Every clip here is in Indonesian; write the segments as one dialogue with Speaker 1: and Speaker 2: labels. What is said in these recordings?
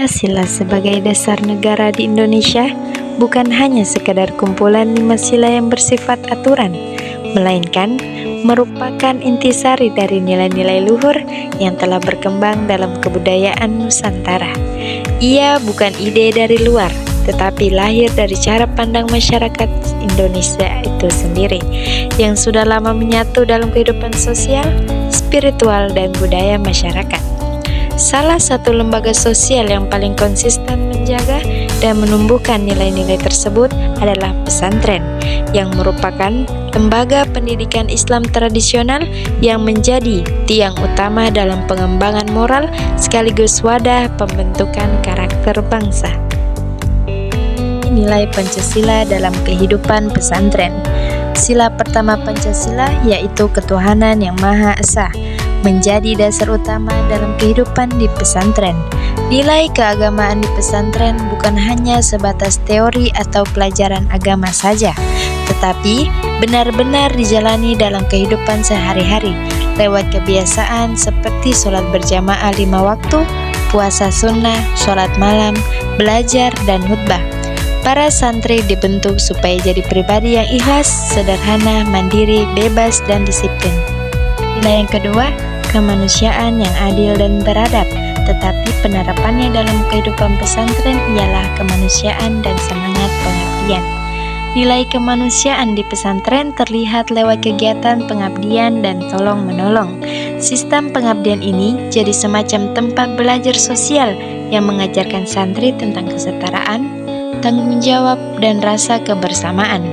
Speaker 1: Pancasila sebagai dasar negara di Indonesia bukan hanya sekadar kumpulan 5 sila yang bersifat aturan, melainkan merupakan intisari dari nilai-nilai luhur yang telah berkembang dalam kebudayaan Nusantara. Ia bukan ide dari luar, tetapi lahir dari cara pandang masyarakat Indonesia itu sendiri, yang sudah lama menyatu dalam kehidupan sosial, spiritual, dan budaya masyarakat. Salah satu lembaga sosial yang paling konsisten menjaga dan menumbuhkan nilai-nilai tersebut adalah pesantren, yang merupakan lembaga pendidikan Islam tradisional yang menjadi tiang utama dalam pengembangan moral sekaligus wadah pembentukan karakter bangsa. Nilai Pancasila dalam kehidupan pesantren. Sila pertama Pancasila yaitu ketuhanan yang Maha Esa menjadi dasar utama dalam kehidupan di pesantren. Nilai keagamaan di pesantren bukan hanya sebatas teori atau pelajaran agama saja, tetapi benar-benar dijalani dalam kehidupan sehari-hari lewat kebiasaan seperti sholat berjamaah 5 waktu, puasa sunnah, sholat malam, belajar, dan khutbah. Para santri dibentuk supaya jadi pribadi yang ikhlas, sederhana, mandiri, bebas, dan disiplin. Nilai yang kedua, kemanusiaan yang adil dan beradab, tetapi penerapannya dalam kehidupan pesantren ialah kemanusiaan dan semangat pengabdian. Nilai kemanusiaan di pesantren terlihat lewat kegiatan pengabdian dan tolong-menolong. Sistem pengabdian ini jadi semacam tempat belajar sosial yang mengajarkan santri tentang kesetaraan, tanggung jawab, dan rasa kebersamaan.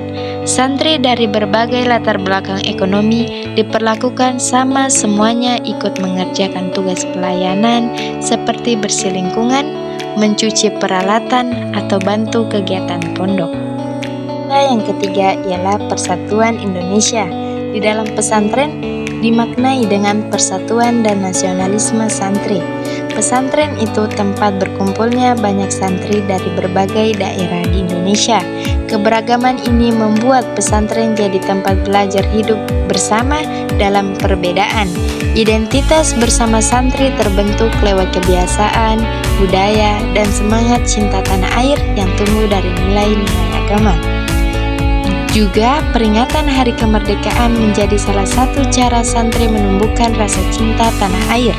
Speaker 1: Santri dari berbagai latar belakang ekonomi diperlakukan sama, semuanya ikut mengerjakan tugas pelayanan seperti bersih lingkungan, mencuci peralatan, atau bantu kegiatan pondok. Yang ketiga ialah persatuan Indonesia. Di dalam pesantren dimaknai dengan persatuan dan nasionalisme santri. Pesantren itu tempat berkumpulnya banyak santri dari berbagai daerah di Indonesia. Keberagaman ini membuat pesantren jadi tempat belajar hidup bersama dalam perbedaan. Identitas bersama santri terbentuk lewat kebiasaan, budaya, dan semangat cinta tanah air yang tumbuh dari nilai-nilai agama. Juga, peringatan Hari Kemerdekaan menjadi salah satu cara santri menumbuhkan rasa cinta tanah air.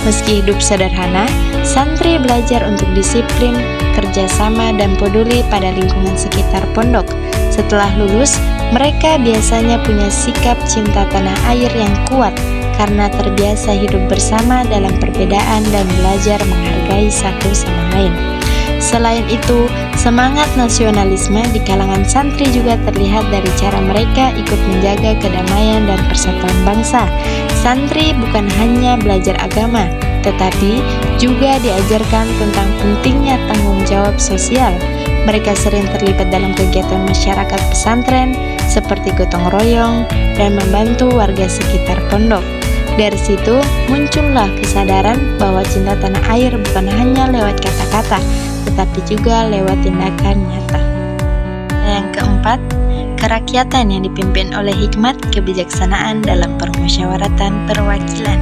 Speaker 1: Meski hidup sederhana, santri belajar untuk disiplin, kerjasama, dan peduli pada lingkungan sekitar pondok. Setelah lulus, mereka biasanya punya sikap cinta tanah air yang kuat karena terbiasa hidup bersama dalam perbedaan dan belajar menghargai satu sama lain. Selain itu, semangat nasionalisme di kalangan santri juga terlihat dari cara mereka ikut menjaga kedamaian dan persatuan bangsa. Santri bukan hanya belajar agama, tetapi juga diajarkan tentang pentingnya tanggung jawab sosial. Mereka sering terlibat dalam kegiatan masyarakat pesantren seperti gotong royong dan membantu warga sekitar pondok. Dari situ muncullah kesadaran bahwa cinta tanah air bukan hanya lewat kata-kata, tetapi juga lewat tindakan nyata. Yang keempat, kerakyatan yang dipimpin oleh hikmat kebijaksanaan dalam permusyawaratan perwakilan.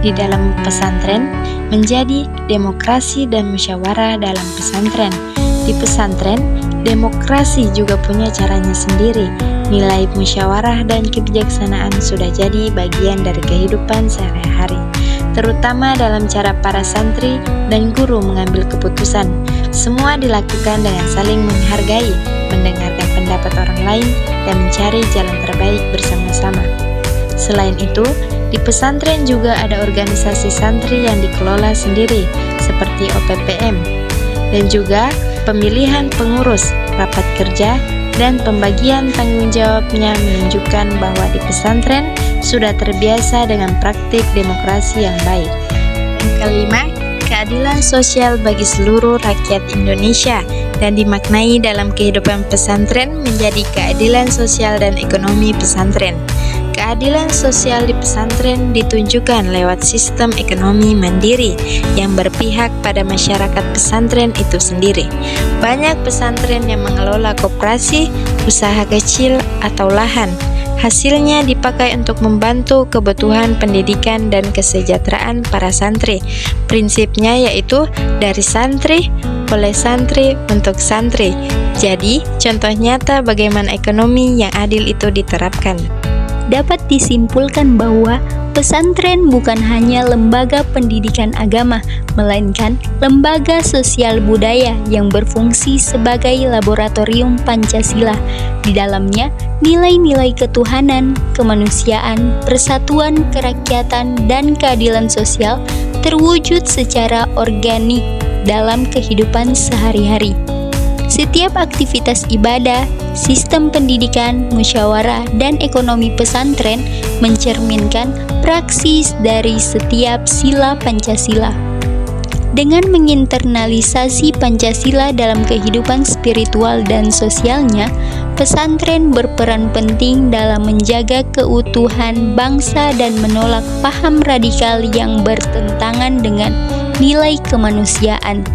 Speaker 1: Di dalam pesantren menjadi demokrasi dan musyawarah dalam pesantren. Di pesantren, demokrasi juga punya caranya sendiri. Nilai musyawarah dan kebijaksanaan sudah jadi bagian dari kehidupan sehari-hari, terutama dalam cara para santri dan guru mengambil keputusan. Semua dilakukan dengan saling menghargai, mendengarkan pendapat orang lain, dan mencari jalan terbaik bersama-sama. Selain itu, di pesantren juga ada organisasi santri yang dikelola sendiri, seperti OPPM, dan juga pemilihan pengurus, rapat kerja, dan pembagian tanggung jawabnya menunjukkan bahwa di pesantren sudah terbiasa dengan praktik demokrasi yang baik. Yang kelima, keadilan sosial bagi seluruh rakyat Indonesia dan dimaknai dalam kehidupan pesantren menjadi keadilan sosial dan ekonomi pesantren. Keadilan sosial di pesantren ditunjukkan lewat sistem ekonomi mandiri yang berpihak pada masyarakat pesantren itu sendiri. Banyak pesantren yang mengelola koperasi, usaha kecil, atau lahan. Hasilnya dipakai untuk membantu kebutuhan pendidikan dan kesejahteraan para santri. Prinsipnya yaitu dari santri, oleh santri, untuk santri. Jadi, contoh nyata bagaimana ekonomi yang adil itu diterapkan.
Speaker 2: Dapat disimpulkan bahwa pesantren bukan hanya lembaga pendidikan agama, melainkan lembaga sosial budaya yang berfungsi sebagai laboratorium Pancasila. Di dalamnya, nilai-nilai ketuhanan, kemanusiaan, persatuan, kerakyatan, dan keadilan sosial terwujud secara organik dalam kehidupan sehari-hari. Setiap aktivitas ibadah, sistem pendidikan, musyawarah, dan ekonomi pesantren mencerminkan praksis dari setiap sila Pancasila. Dengan menginternalisasi Pancasila dalam kehidupan spiritual dan sosialnya, pesantren berperan penting dalam menjaga keutuhan bangsa dan menolak paham radikal yang bertentangan dengan nilai kemanusiaan.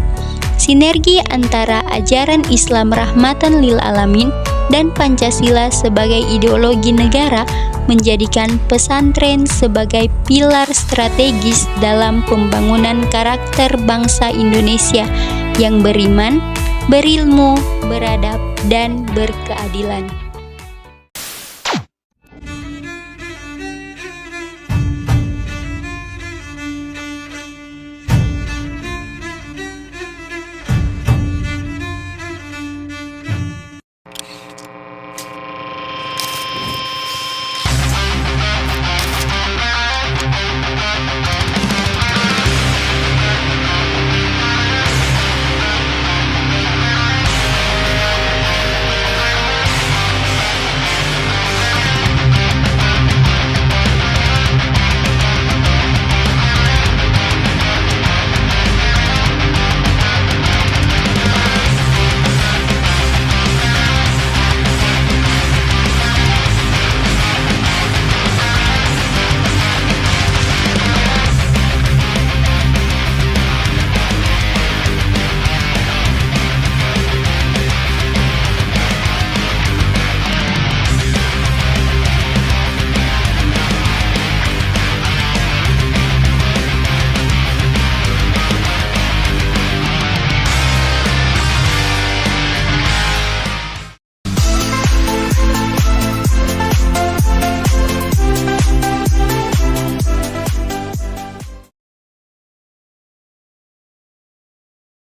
Speaker 2: Sinergi antara ajaran Islam rahmatan lil alamin dan Pancasila sebagai ideologi negara menjadikan pesantren sebagai pilar strategis dalam pembangunan karakter bangsa Indonesia yang beriman, berilmu, beradab, dan berkeadilan.